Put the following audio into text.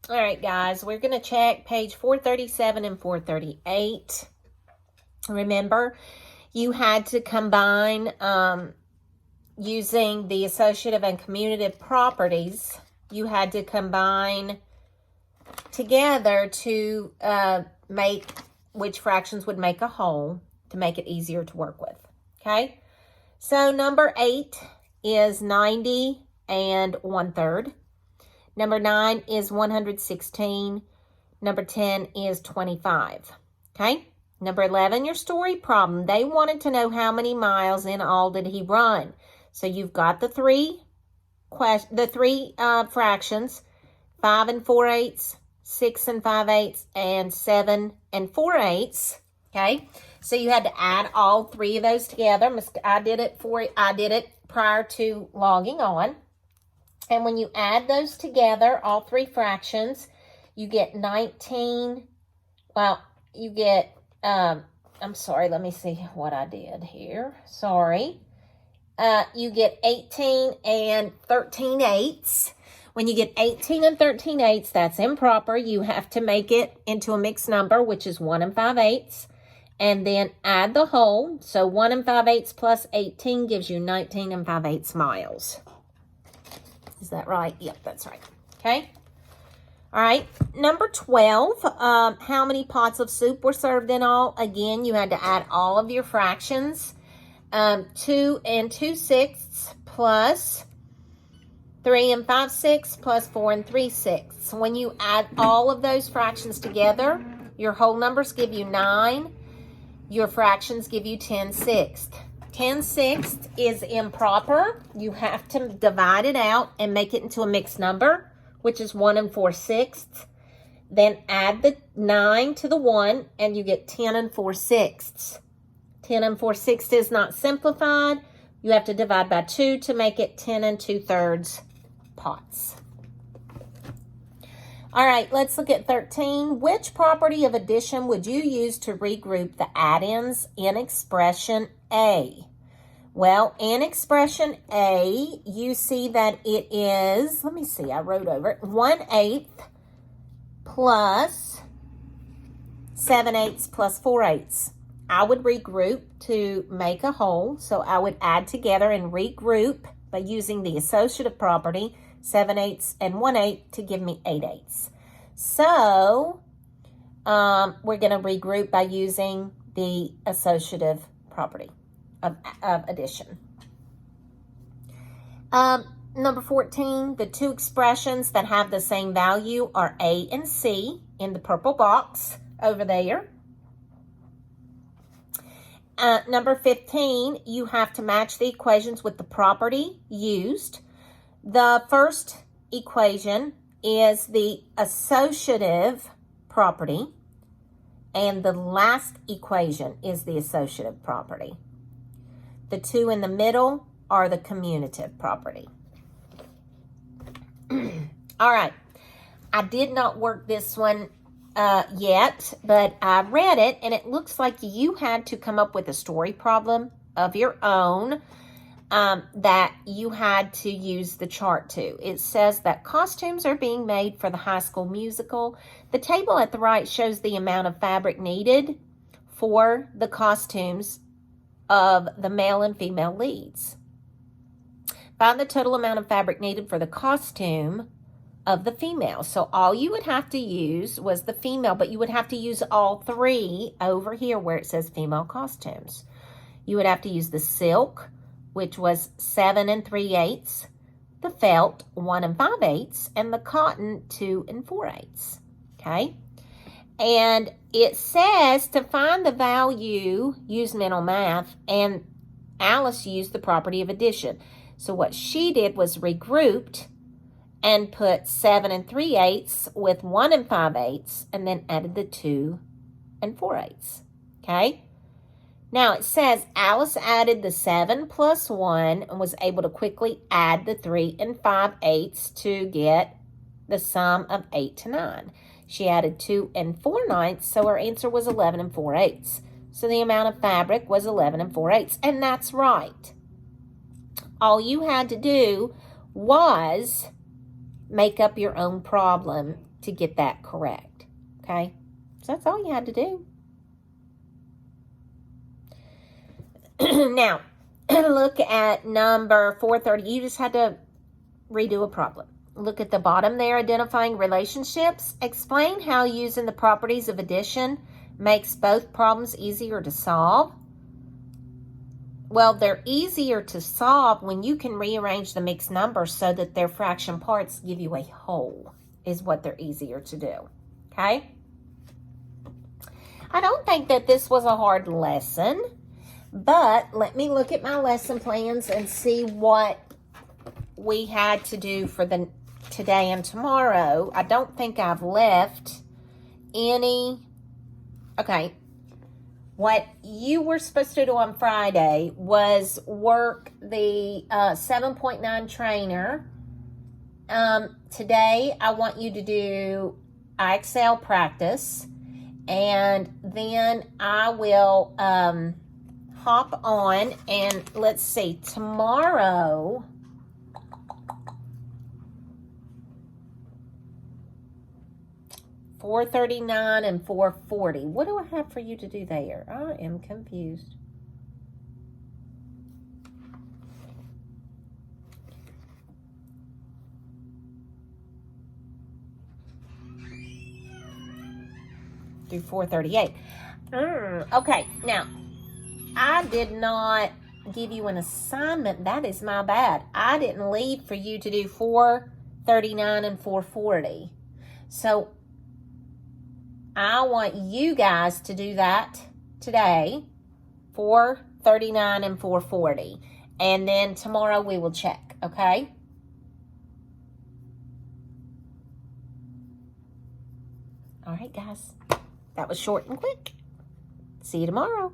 All right, guys, we're going to check page 437 and 438. Remember, you had to combine using the associative and commutative properties. You had to combine together to make which fractions would make a whole to make it easier to work with. Okay, so number 8 is 90 and 1/3. Number 9 is 116. Number 10 is 25. Okay, number 11, your story problem. They wanted to know how many miles in all did he run. So you've got the three fractions: 5 and 4/8, 6 and 5/8, and 7 and 4/8. Okay, so you had to add all three of those together. I did it prior to logging on. And when you add those together, all three fractions, you get 19. Well, you get, I'm sorry, let me see what I did here. Sorry. You get 18 and 13/8. When you get 18 and 13/8, that's improper. You have to make it into a mixed number, which is 1 and 5/8. And then add the whole. So 1 and 5/8 plus 18 gives you 19 and 5/8 miles. Is that right? Yep, that's right. Okay. All right. Number 12, how many pots of soup were served in all? Again, you had to add all of your fractions. 2 and 2/6 plus 3 and 5/6 plus 4 and 3/6. When you add all of those fractions together, your whole numbers give you 9. Your fractions give you 10/6. 10/6 is improper. You have to divide it out and make it into a mixed number, which is 1 and 4/6. Then add the 9 to the 1, and you get 10 and 4/6. 10 and 4/6 is not simplified. You have to divide by 2 to make it 10 and 2/3 pots. All right, let's look at 13. Which property of addition would you use to regroup the add-ins in expression A? Well, in expression A, you see that it is, let me see, I wrote over it, 1/8 plus 7/8 plus 4/8. I would regroup to make a whole, so I would add together and regroup by using the associative property, 7/8 and 1/8, to give me 8/8. So we're going to regroup by using the associative property of addition. Number 14, the two expressions that have the same value are A and C in the purple box over there. Number 15, you have to match the equations with the property used. The first equation is the associative property, and the last equation is the associative property. The two in the middle are the commutative property. All right, I did not work this one yet, but I read it, and it looks like you had to come up with a story problem of your own that you had to use the chart to. It says that costumes are being made for the High School Musical. The table at the right shows the amount of fabric needed for the costumes of the male and female leads. Find the total amount of fabric needed for the costume of the female. So all you would have to use was the female, but you would have to use all three over here where it says female costumes. You would have to use the silk, which was 7 and 3/8, the felt 1 and 5/8, and the cotton 2 and 4/8. Okay? And it says to find the value, use mental math, and Alice used the property of addition. So what she did was regrouped and put 7 and 3/8 with 1 and 5/8, and then added the 2 and 4/8. Okay? Now it says Alice added the 7 plus 1 and was able to quickly add the 3 and 5/8 to get the sum of 8 to 9. She added 2 and 4/9, so her answer was 11 and 4/8. So the amount of fabric was 11 and 4/8, and that's right. All you had to do was make up your own problem to get that correct. Okay? So that's all you had to do. Now, look at number 430. You just had to redo a problem. Look at the bottom there, identifying relationships. Explain how using the properties of addition makes both problems easier to solve. Well, they're easier to solve when you can rearrange the mixed numbers so that their fraction parts give you a whole, is what they're easier to do. Okay? I don't think that this was a hard lesson, but let me look at my lesson plans and see what we had to do for the today and tomorrow. I don't think I've left any. Okay. What you were supposed to do on Friday was work the 7.9 trainer. Today, I want you to do IXL practice, and then I will hop on, and let's see, tomorrow, $439 and $440. What do I have for you to do there? I am confused. Do $438. Okay, now, I did not give you an assignment. That is my bad. I didn't leave for you to do $439 and $440. So, I want you guys to do that today, $439 and $440. And then tomorrow we will check, okay? All right, guys. That was short and quick. See you tomorrow.